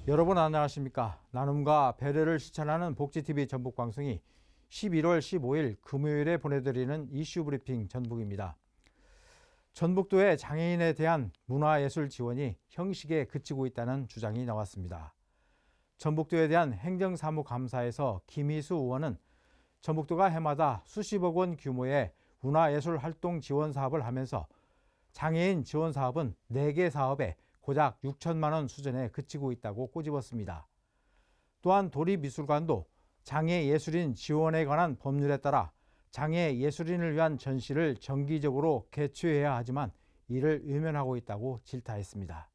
여러분 안녕하십니까? 나눔과 배려를 실천하는 복지TV 전북방송이 11월 15일 금요일에 보내드리는 이슈 브리핑 전북입니다. 전북도의 장애인에 대한 문화예술 지원이 형식에 그치고 있다는 주장이 나왔습니다. 전북도에 대한 행정사무감사에서 김희수 의원은 전북도가 해마다 수십억 원 규모의 문화예술 활동 지원 사업을 하면서 장애인 지원 사업은 4개 사업에 고작 6천만 원 수준에 그치고 있다고 꼬집었습니다. 또한 도립미술관도 장애예술인 지원에 관한 법률에 따라 장애예술인을 위한 전시를 정기적으로 개최해야 하지만 이를 외면하고 있다고 질타했습니다.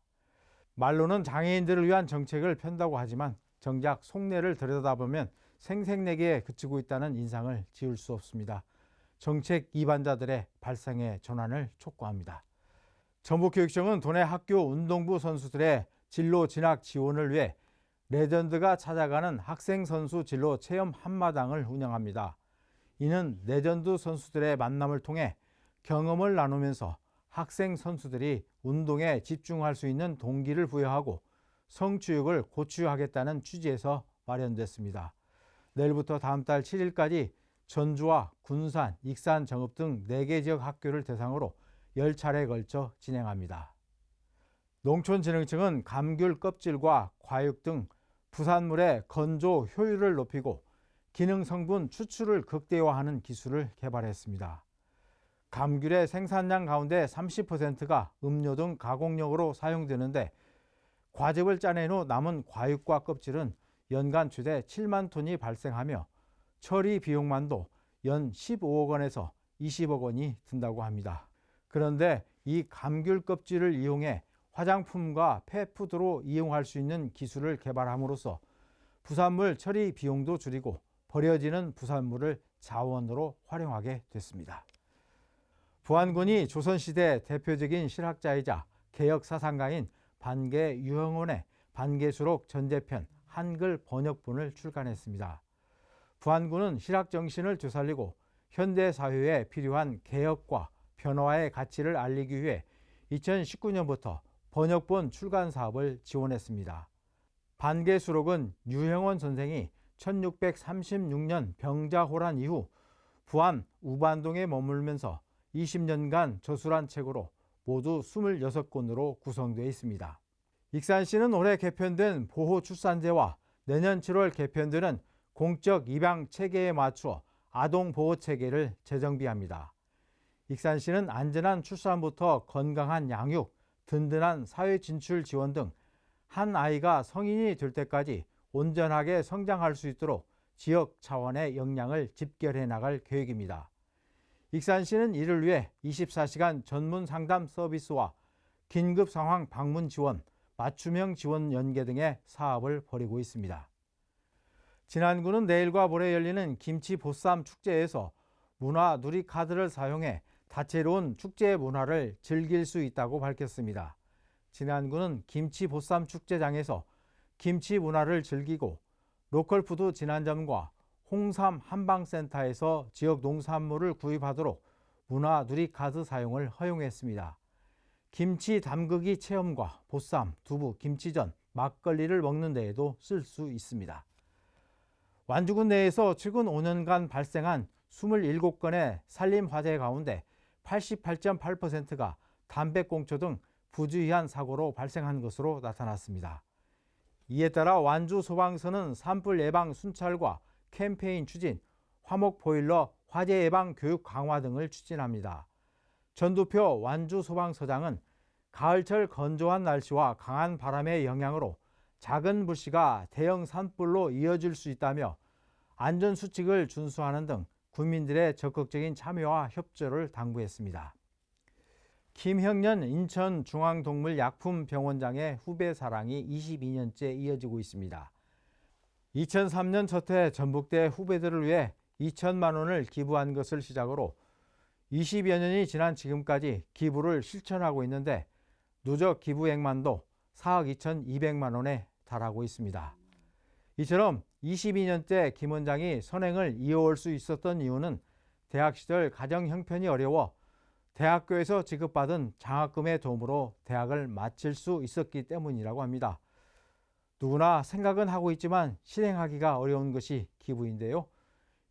말로는 장애인들을 위한 정책을 편다고 하지만 정작 속내를 들여다보면 생색내기에 그치고 있다는 인상을 지울 수 없습니다. 정책 이반자들의 발상의 전환을 촉구합니다. 전북교육청은 도내 학교 운동부 선수들의 진로 진학 지원을 위해 레전드가 찾아가는 학생 선수 진로 체험 한마당을 운영합니다. 이는 레전드 선수들의 만남을 통해 경험을 나누면서 학생 선수들이 운동에 집중할 수 있는 동기를 부여하고 성취욕을 고취하겠다는 취지에서 마련됐습니다. 내일부터 다음 달 7일까지 전주와 군산, 익산, 정읍 등 4개 지역 학교를 대상으로 10차례에 걸쳐 진행합니다. 농촌진흥청은 감귤 껍질과 과육 등 부산물의 건조 효율을 높이고 기능성분 추출을 극대화하는 기술을 개발했습니다. 감귤의 생산량 가운데 30%가 음료 등 가공용으로 사용되는데 과즙을 짜낸 후 남은 과육과 껍질은 연간 최대 7만 톤이 발생하며 처리 비용만도 연 15억 원에서 20억 원이 든다고 합니다. 그런데 이 감귤 껍질을 이용해 화장품과 펫푸드로 이용할 수 있는 기술을 개발함으로써 부산물 처리 비용도 줄이고 버려지는 부산물을 자원으로 활용하게 됐습니다. 부안군이 조선시대 대표적인 실학자이자 개혁사상가인 반개 유형원의 반개수록 전제편 한글 번역본을 출간했습니다. 부안군은 실학정신을 되살리고 현대사회에 필요한 개혁과 변화의 가치를 알리기 위해 2019년부터 번역본 출간 사업을 지원했습니다. 반개수록은 유형원 선생이 1636년 병자호란 이후 부안 우반동에 머물면서 20년간 저술한 책으로 모두 26권으로 구성되어 있습니다. 익산시는 올해 개편된 보호출산제와 내년 7월 개편되는 공적 입양 체계에 맞추어 아동보호체계를 재정비합니다. 익산시는 안전한 출산부터 건강한 양육, 든든한 사회 진출 지원 등 한 아이가 성인이 될 때까지 온전하게 성장할 수 있도록 지역 차원의 역량을 집결해 나갈 계획입니다. 익산시는 이를 위해 24시간 전문 상담 서비스와 긴급 상황 방문 지원, 맞춤형 지원 연계 등의 사업을 벌이고 있습니다. 진안군은 내일과 모레 열리는 김치 보쌈 축제에서 문화 누리카드를 사용해 다채로운 축제 문화를 즐길 수 있다고 밝혔습니다. 진안군은 김치 보쌈 축제장에서 김치 문화를 즐기고 로컬푸드 진안점과 홍삼 한방센터에서 지역 농산물을 구입하도록 문화 누리카드 사용을 허용했습니다. 김치 담그기 체험과 보쌈, 두부, 김치전, 막걸리를 먹는 데에도 쓸 수 있습니다. 완주군 내에서 최근 5년간 발생한 27건의 산림 화재 가운데 88.8%가 담배꽁초 등 부주의한 사고로 발생한 것으로 나타났습니다. 이에 따라 완주소방서는 산불 예방 순찰과 캠페인 추진, 화목보일러 화재 예방 교육 강화 등을 추진합니다. 전두표 완주소방서장은 가을철 건조한 날씨와 강한 바람의 영향으로 작은 불씨가 대형 산불로 이어질 수 있다며 안전수칙을 준수하는 등 국민들의 적극적인 참여와 협조를 당부했습니다. 김형년 인천중앙동물약품병원장의 후배 사랑이 22년째 이어지고 있습니다. 2003년 첫해 전북대 후배들을 위해 2천만 원을 기부한 것을 시작으로 20여 년이 지난 지금까지 기부를 실천하고 있는데 누적 기부액만도 4억 2,200만 원에 달하고 있습니다. 이처럼 22년째 김 원장이 선행을 이어올 수 있었던 이유는 대학 시절 가정 형편이 어려워 대학교에서 지급받은 장학금의 도움으로 대학을 마칠 수 있었기 때문이라고 합니다. 누구나 생각은 하고 있지만 실행하기가 어려운 것이 기부인데요.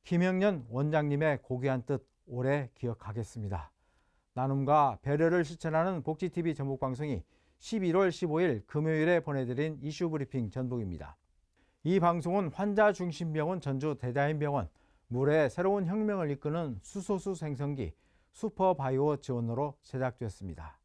김영년 원장님의 고귀한 뜻 오래 기억하겠습니다. 나눔과 배려를 실천하는 복지TV 전북방송이 11월 15일 금요일에 보내드린 이슈 브리핑 전북입니다. 이 방송은 환자중심병원 전주 대자연병원, 물의 새로운 혁명을 이끄는 수소수 생성기 슈퍼바이오 지원으로 제작되었습니다.